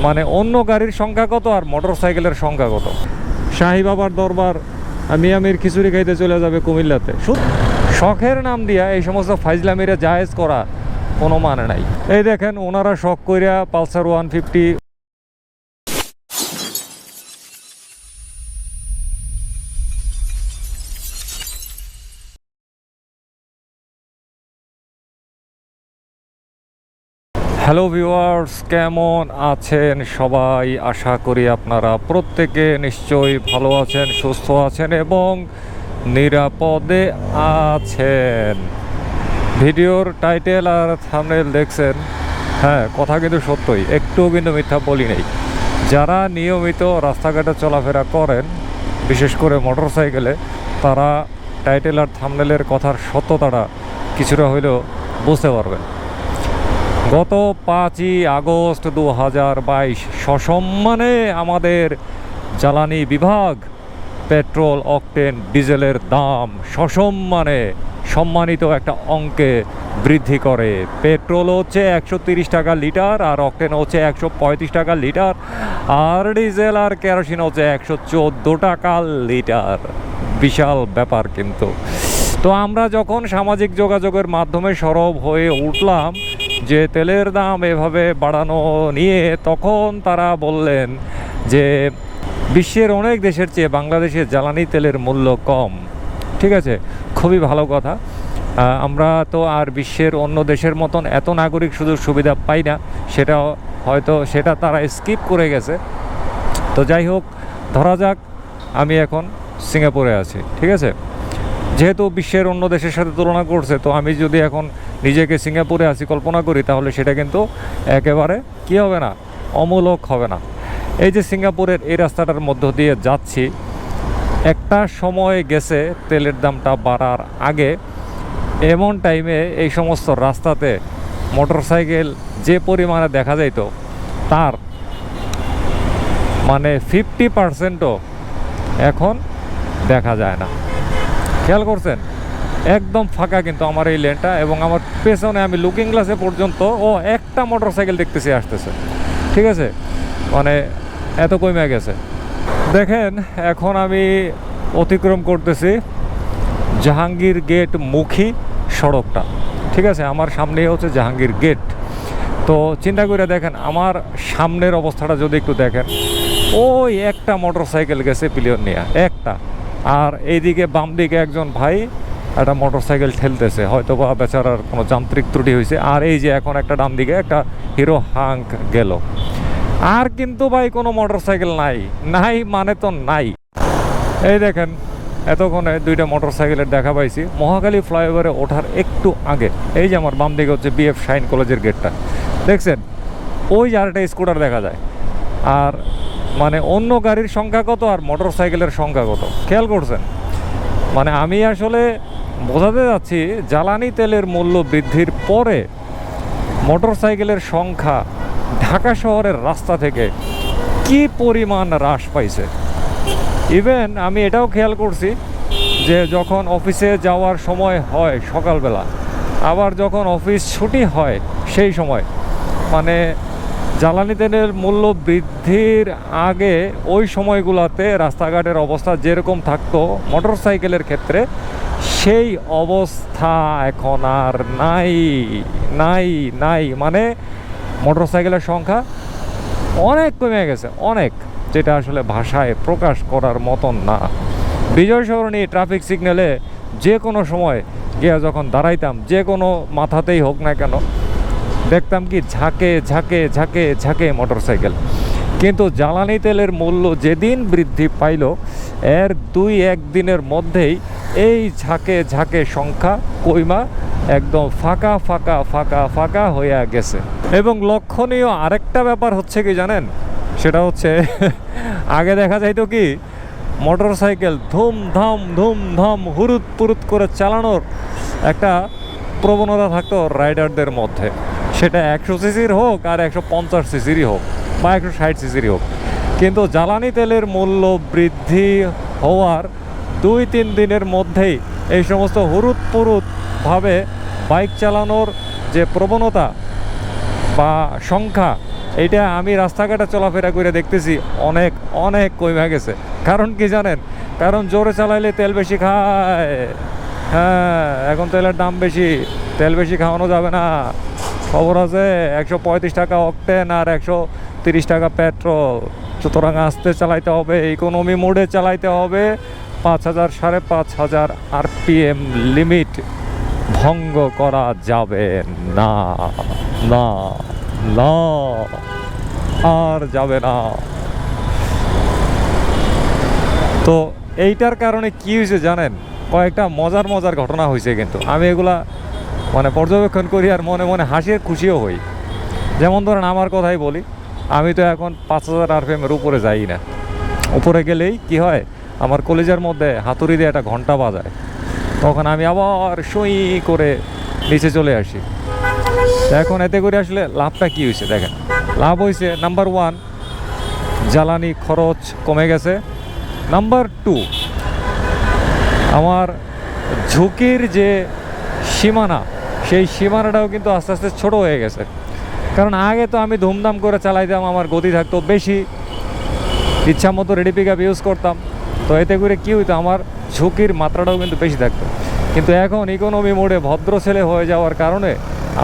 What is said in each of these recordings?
মানে অন্য গাড়ির সংখ্যা কত আর মোটর সাইকেলের সংখ্যা কত। শাহী বাবার দরবার মিয়ামির খিচুড়ি খাইতে চলে যাবে কুমিল্লাতে, শখের নাম দিয়া এই সমস্ত ফাইজলামিরে জায়েজ করা কোনো মানে নাই। এই দেখেন ওনারা শখ কইরা পালসার 150 হ্যালো ভিউয়ার্স, কেমন আছেন সবাই? আশা করি আপনারা প্রত্যেকে নিশ্চয়ই ভালো আছেন, সুস্থ আছেন এবং নিরাপদে আছেন। ভিডিওর টাইটেল আর থাম্বনেল দেখছেন, হ্যাঁ কথা কিন্তু সত্যই, একটুও কিন্তু মিথ্যা বলি নেই। যারা নিয়মিত রাস্তাঘাটে চলাফেরা করেন, বিশেষ করে মোটর সাইকেলে, তারা টাইটেল আর থাম্বনেলের কথার সত্যতাটা কিছুটা হইলেও বুঝতে পারবেন। গত 5ই আগস্ট 2022 সসম্মানে আমাদের জ্বালানি বিভাগ পেট্রোল, অক্টেন, ডিজেলের দাম সসম্মানে সম্মানিত একটা অঙ্কে বৃদ্ধি করে। পেট্রোল হচ্ছে 130 টাকা লিটার, আর অক্টেন হচ্ছে 135 টাকা লিটার, আর ডিজেল আর কেরোসিন হচ্ছে 114 টাকা লিটার। বিশাল ব্যাপার কিন্তু। তো আমরা যখন সামাজিক যোগাযোগের মাধ্যমে সরব হয়ে উঠলাম যে তেলের দাম এভাবে বাড়ানো নিয়ে, তখন তারা বললেন যে বিশ্বের অনেক দেশের চেয়ে বাংলাদেশে জ্বালানি তেলের মূল্য কম। ঠিক আছে, খুবই ভালো কথা। আমরা তো আর বিশ্বের অন্য দেশের মতন এত নাগরিক সুযোগ সুবিধা পাই না, সেটা তারা স্কিপ করে গেছে। তো যাই হোক, ধরা যাক আমি এখন সিঙ্গাপুরে আছি, ঠিক আছে। যেহেতু বিশ্বের অন্য দেশের সাথে তুলনা করছে, তো আমি যদি এখন নিজেকে সিঙ্গাপুরে আছি কল্পনা করি, তাহলে সেটা কিন্তু একেবারে কি হবে না, অমূলক হবে না। এই যে সিঙ্গাপুরের এই রাস্তাটার মধ্য দিয়ে যাচ্ছি, একটা সময় গেছে তেলের দামটা বাড়ার আগে, এমন টাইমে এই সমস্ত রাস্তাতে মোটর সাইকেল যে পরিমাণে দেখা যাইতো, তার মানে 50%ও এখন দেখা যায় না। খেয়াল করছেন, একদম ফাঁকা কিন্তু আমার এই লেনটা, এবং আমার পেছনে আমি লুকিং গ্লাসে পর্যন্ত একটা মোটর সাইকেল দেখতেছি আসতেছে। ঠিক আছে, মানে এত কমে গেছে। দেখেন এখন আমি অতিক্রম করতেছি জাহাঙ্গীর গেট মুখী সড়কটা। ঠিক আছে, আমার সামনেই হচ্ছে জাহাঙ্গীর গেট। তো চিন্তা করে দেখেন আমার সামনের অবস্থাটা যদি একটু দেখেন, ওই একটা মোটর সাইকেল গেছে পিলিয়ন নিয়ে, একটা। আর এইদিকে বাম দিকে একজন ভাই একটা মোটর সাইকেল ঠেলতেছে, হয়তো বা বেচারার কোনো যান্ত্রিক ত্রুটি হয়েছে। আর এই যে এখন একটা ডান দিকে একটা হিরো হাঙ্ক গেল, আর কিন্তু ভাই কোনো মোটর সাইকেল নাই মানে তো নাই। এই দেখেন এতক্ষণে দুইটা মোটর সাইকেলের দেখা পাইছি মহাখালী ফ্লাইওভারে ওঠার একটু আগে। এই যে আমার বাম দিকে হচ্ছে বিএফ শাইন কলেজের গেটটা, দেখছেন? ওই যে আরেকটা স্কুটার দেখা যায়। আর মানে অন্য গাড়ির সংখ্যা কত আর মোটর সাইকেলের সংখ্যা কত, খেয়াল করছেন? মানে আমি আসলে বোঝাতে যাচ্ছি, জ্বালানি তেলের মূল্য বৃদ্ধির পরে মোটর সাইকেলের সংখ্যা ঢাকা শহরের রাস্তা থেকে কি পরিমাণ হ্রাস পাইছে। ইভেন আমি এটাও খেয়াল করছি যে যখন অফিসে যাওয়ার সময় হয় সকালবেলা, আবার যখন অফিস ছুটি হয় সেই সময়, মানে জ্বালানি তেলের মূল্য বৃদ্ধির আগে ওই সময়গুলোতে রাস্তাঘাটের অবস্থা যেরকম থাকতো মোটর সাইকেলের ক্ষেত্রে, সেই অবস্থা এখন আর নাই। মানে মোটর সাইকেলের সংখ্যা অনেক কমে গেছে, অনেক, যেটা আসলে ভাষায় প্রকাশ করার মতন না। বিজয় সরণি ট্রাফিক সিগন্যালে যে কোনো সময় গিয়ে যখন দাঁড়াইতাম, যে কোনো মাথাতেই হোক না কেন, দেখতাম কি ঝাঁকে মোটর সাইকেল। কিন্তু জ্বালানি তেলের মূল্য যেদিন বৃদ্ধি পাইল, এর 2-1 দিনের মধ্যেই এই ঝাঁকে সংখ্যা কইমা একদম ফাঁকা হয়ে গেছে। এবং লক্ষণীয় আরেকটা ব্যাপার হচ্ছে কি জানেন, সেটা হচ্ছে আগে দেখা যাইতো কি মোটর সাইকেল ধুমধাম হুরুত করে চালানোর একটা প্রবণতা থাকতো রাইডারদের মধ্যে, সেটা 100 সিসির হোক আর 150 সিসিরই হোক বা 160 সিসিরই হোক। কিন্তু জ্বালানি তেলের মূল্য বৃদ্ধি হওয়ার 2-3 দিনের মধ্যেই এই সমস্ত হুরুতভাবে বাইক চালানোর যে প্রবণতা বা সংখ্যা, এইটা আমি রাস্তাঘাটে চলাফেরা করে দেখতেছি অনেক অনেক কমে গেছে। কারণ কি জানেন? কারণ জোরে চালাইলে তেল বেশি খায়। হ্যাঁ, এখন তেলের দাম বেশি, তেল বেশি খাওয়ানো যাবে না। খবর আছে 135 টাকা অক্টেন আর 130 টাকা পেট্রোল। সুতরাং আস্তে চালাইতে হবে, ইকোনমি মোডে চালাইতে হবে। 5000 5500 RPM লিমিট ভঙ্গ করা যাবে না, না না, আর যাবে না। তো এইটার কারণে কি হয়েছে জানেন? কয়েকটা মজার মজার ঘটনা হয়েছে, কিন্তু আমি এগুলা মানে পর্যবেক্ষণ করি আর মনে মনে হাসির খুশিও হই। যেমন ধরেন আমার কথাই বলি, আমি তো এখন 5000 RPM এর উপরে যাই না। উপরে গেলেই কি হয়, আমার কলেজের মধ্যে হাতুড়ি দিয়ে একটা ঘন্টা বাজায়, তখন আমি আবার সুই করে নিচে চলে আসি। এখন এতে করে আসলে লাভটা কি হয়েছে দেখেন। লাভ হয়েছে নাম্বার 1, জ্বালানি খরচ কমে গেছে। নাম্বার 2, আমার ঝুঁকির যে সীমানা, সেই সীমানাটাও কিন্তু আস্তে আস্তে ছোট হয়ে গেছে। কারণ আগে তো আমি ধুমধাম করে চালাইতাম, আমার গতি থাকতো বেশি, ইচ্ছা মতো রেডি পিক আপ ইউজ করতাম। তো এতে করে কী হইতো, আমার ঝুঁকির মাত্রাটাও কিন্তু বেশি থাকতো। কিন্তু এখন ইকোনমি মোডে ভদ্র ছেলে হয়ে যাওয়ার কারণে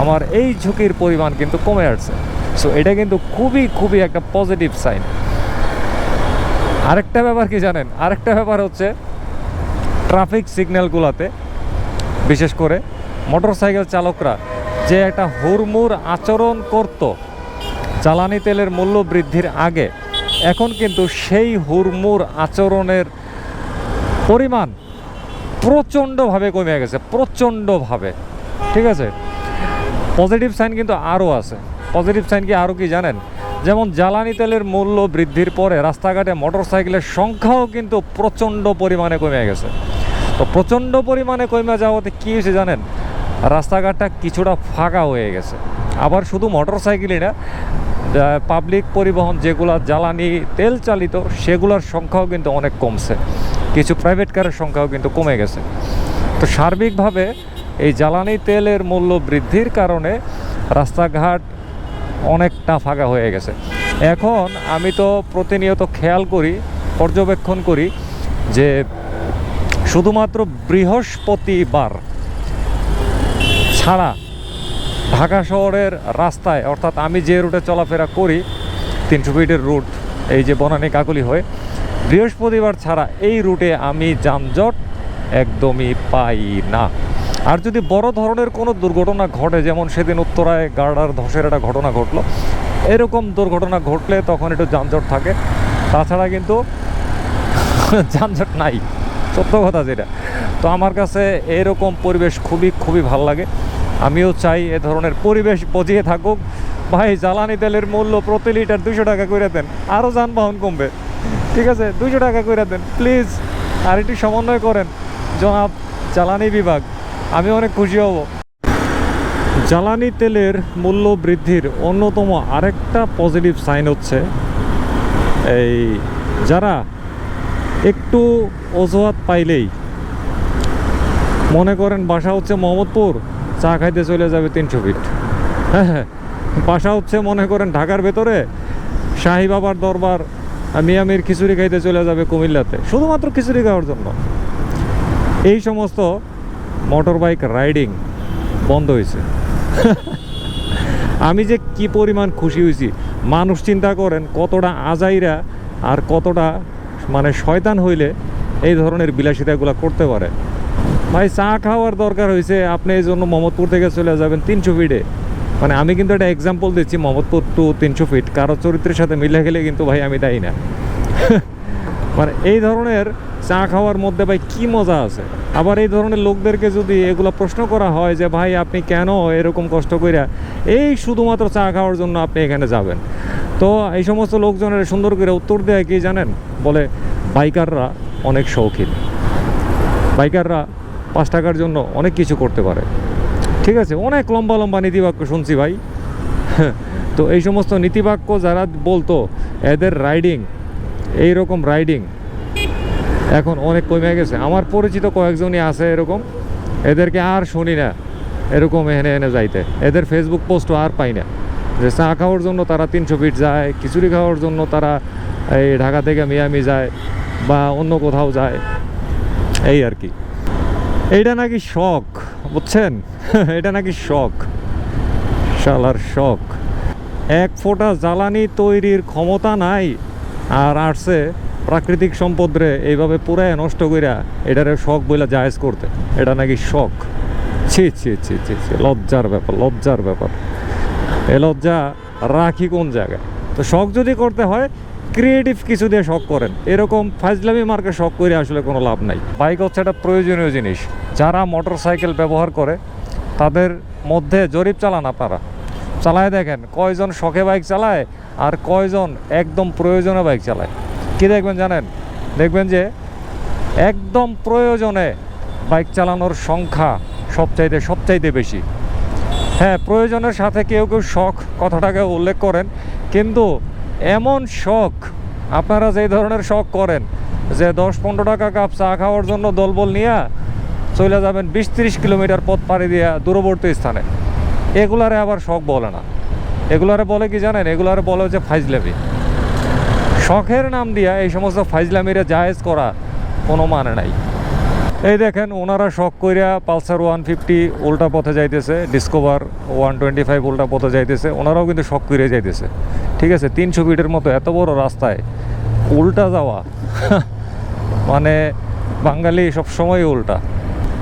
আমার এই ঝুঁকির পরিমাণ কিন্তু কমে আসছে। সো এটা কিন্তু খুবই খুবই একটা পজিটিভ সাইন। আরেকটা ব্যাপার কি জানেন? আরেকটা ব্যাপার হচ্ছে ট্রাফিক সিগন্যালগুলোতে বিশেষ করে মোটরসাইকেল চালকরা যে একটা হুড়মুড় আচরণ করত জ্বালানি তেলের মূল্য বৃদ্ধির আগে, এখন কিন্তু সেই হুড়মুড় আচরণের পরিমাণ প্রচণ্ডভাবে কমে গেছে, প্রচণ্ডভাবে। ঠিক আছে, পজিটিভ সাইন কিন্তু আরও আছে। পজিটিভ সাইন কি আরও কি জানেন? যেমন জ্বালানি তেলের মূল্য বৃদ্ধির পরে রাস্তাঘাটে মোটরসাইকেলের সংখ্যাও কিন্তু প্রচণ্ড পরিমাণে কমে গেছে। তো প্রচণ্ড পরিমাণে কমে যাওয়াতে কী হয়েছে জানেন? রাস্তাঘাটটা কিছুটা ফাঁকা হয়ে গেছে। আবার শুধু মোটরসাইকেলই না, পাবলিক পরিবহন যেগুলো জ্বালানি তেল চালিত সেগুলোর সংখ্যাও কিন্তু অনেক কমছে। কিছু প্রাইভেট কারের সংখ্যাও কিন্তু কমে গেছে। তো সার্বিকভাবে এই জ্বালানি তেলের মূল্য বৃদ্ধির কারণে রাস্তাঘাট অনেকটা ফাঁকা হয়ে গেছে। এখন আমি তো প্রতিনিয়ত খেয়াল করি, পর্যবেক্ষণ করি যে শুধুমাত্র বৃহস্পতিবার ছাড়া ঢাকা শহরের রাস্তায়, অর্থাৎ আমি যে রুটে চলাফেরা করি 300 ফিটের রুট, এই যে বনানী কাকলি হয়ে, বৃহস্পতিবার ছাড়া এই রুটে আমি যানজট একদমই পাই না। আর যদি বড় ধরনের কোনো দুর্ঘটনা ঘটে, যেমন সেদিন উত্তরায় গার্ডার ধসের একটা ঘটনা ঘটলো, এরকম দুর্ঘটনা ঘটলে তখন একটু যানজট থাকে, তাছাড়া কিন্তু যানজট নাই, সত্য কথা যেটা। তো আমার কাছে এরকম পরিবেশ খুবই খুবই ভালো লাগে। আমিও চাই এ ধরনের পরিবেশ বজিয়ে থাকুক। ভাই, জ্বালানি তেলের মূল্য প্রতি লিটার 200 টাকা করে দেন, আরও যানবাহন কমবে। ঠিক আছে, 200 টাকা করে দেন প্লিজ। আর একটু সমন্বয় করেন জনাব জ্বালানি বিভাগ, আমি অনেক খুশি হব। জ্বালানি তেলের মূল্য বৃদ্ধির অন্যতম আরেকটা পজিটিভ সাইন হচ্ছে এই যারা একটু অজুহাত পাইলেই, মনে করেন বাসা হচ্ছে মোহাম্মদপুর, চা খাইতে চলে যাবে 300 ফিট। হ্যাঁ, বাসা হচ্ছে মনে করেন ঢাকার ভেতরে, শাহী বাবার দরবার মিয়ামির খিচুড়ি খাইতে চলে যাবে কুমিল্লাতে, শুধুমাত্র খিচুড়ি খাওয়ার জন্য। এই সমস্ত মোটর বাইক রাইডিং বন্ধ হয়েছে। আমি যে কি পরিমাণ খুশি হয়েছি। মানুষ চিন্তা করেন কতটা আজাইরা আর কতটা মানে শয়তান হইলে এই ধরনের বিলাসিতাগুলো করতে পারে। ভাই, চা খাওয়ার দরকার হয়েছে, আপনি এই জন্য মোহাম্মদপুর থেকে চলে যাবেন 300 ফিটে। মানে আমি কিন্তু একটা এক্সাম্পল দিচ্ছি, মোহাম্মদপুর টু 300 ফিট, কারো চরিত্রের সাথে মিলে গেলে কিন্তু ভাই আমি দায়ী না। মানে এই ধরনের চা খাওয়ার মধ্যে ভাই কি মজা আছে। আবার এই ধরনের লোকদেরকে যদি এগুলো প্রশ্ন করা হয় যে ভাই আপনি কেন এরকম কষ্ট কইরা এই শুধুমাত্র চা খাওয়ার জন্য আপনি এখানে যাবেন, তো এই সমস্ত লোকজনের সুন্দর করে উত্তর দেয় কি জানেন? বলে বাইকাররা অনেক শৌখিন, বাইকাররা 5 টাকার জন্য অনেক কিছু করতে পারে। ঠিক আছে, অনেক লম্বা লম্বা নীতিবাক্য শুনছি ভাই। তো এই সমস্ত নীতিবাক্য যারা বলতো, এদের রাইডিং, এইরকম রাইডিং এখন অনেক কমে গেছে। আমার পরিচিত কয়েকজনই আছে এরকম, এদেরকে আর শুনি না এরকম এনে এনে যাইতে, এদের ফেসবুক পোস্টও আর পাই না। যে চা খাওয়ার জন্য তারা 300 ফিট যায়, খিচুড়ি খাওয়ার জন্য তারা এই ঢাকা থেকে মিয়ামি যায় বা অন্য কোথাও যায়, এই আর কি। এইটা নাকি শখ, বুঝছেন? এটা নাকি শখ, শালার শখ। এক ফোঁটা জ্বালানি তৈরির ক্ষমতা নাই, আর আসছে প্রাকৃতিক সম্পদরে এইভাবে পুরায় নষ্ট কইরা এটারে শখ বইলা জায়েজ করতে। এটা নাকি শখ। ছি ছি ছি ছি ছি, লজ্জার ব্যাপার, লজ্জার ব্যাপার। এ লজ্জা রাখি কোন জায়গায়? তো শখ যদি করতে হয় ক্রিয়েটিভ কিছু দিয়ে শখ করেন, এরকম ফাজলামি মার্কে শখ করে আসলে কোনো লাভ নাই। বাইক হচ্ছে একটা প্রয়োজনীয় জিনিস। যারা মোটর সাইকেল ব্যবহার করে তাদের মধ্যে জরিপ চালান আপনারা, চালায় দেখেন কয়জন শখে বাইক চালায় আর কয়জন একদম প্রয়োজনে বাইক চালায়। কি দেখবেন জানেন? দেখবেন যে একদম প্রয়োজনে বাইক চালানোর সংখ্যা সবচাইতে বেশি। হ্যাঁ, প্রয়োজনের সাথে কেউ কেউ শখ কথাটাকে উল্লেখ করেন, কিন্তু এমন শখ, আপনারা যেই ধরনের শখ করেন যে 10-15 টাকা কাপ চা খাওয়ার জন্য দলবল নিয়ে চলে যাবেন 20-30 কিলোমিটার পথ পাড়ি দিয়া দূরবর্তী স্থানে, এগুলারে আবার শখ বলে না। এগুলারে বলে কি জানেন? এগুলারে বলে যে ফাইজলামি। শখের নাম দিয়া এই সমস্ত ফাইজলামিরে জায়েজ করা কোনো মানে নাই। এই দেখেন ওনারা শখ কইরা পালসার 150 উল্টা পথে যাইতেছে, ডিসকভার 125 উল্টা পথে যাইতেছে, ওনারাও কিন্তু শখ করে যাইতেছে। ঠিক আছে, 300 ফিটের মতো এত বড় রাস্তায় উল্টা যাওয়া মানে বাঙালি সবসময় উল্টা।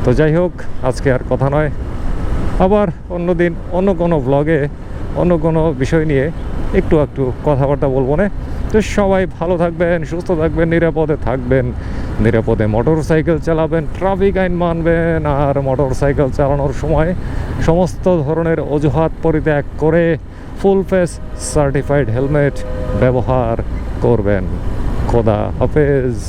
তো যাই হোক, আজকে আর কথা নয়, আবার অন্যদিন অন্য কোনো ব্লগে অন্য কোনো বিষয় নিয়ে একটু কথাবার্তা বলবো না। তো সবাই ভালো থাকবেন, সুস্থ থাকবেন, নিরাপদে থাকবেন, নিরাপদে মোটর সাইকেল চালাবেন, ট্রাফিক আইন মানবেন, আর মোটর সাইকেল চালানোর সময় সমস্ত ধরনের অজুহাত পরিত্যাগ করে ফুল ফেস সার্টিফাইড হেলমেট ব্যবহার করবেন। খোদা হাফেজ।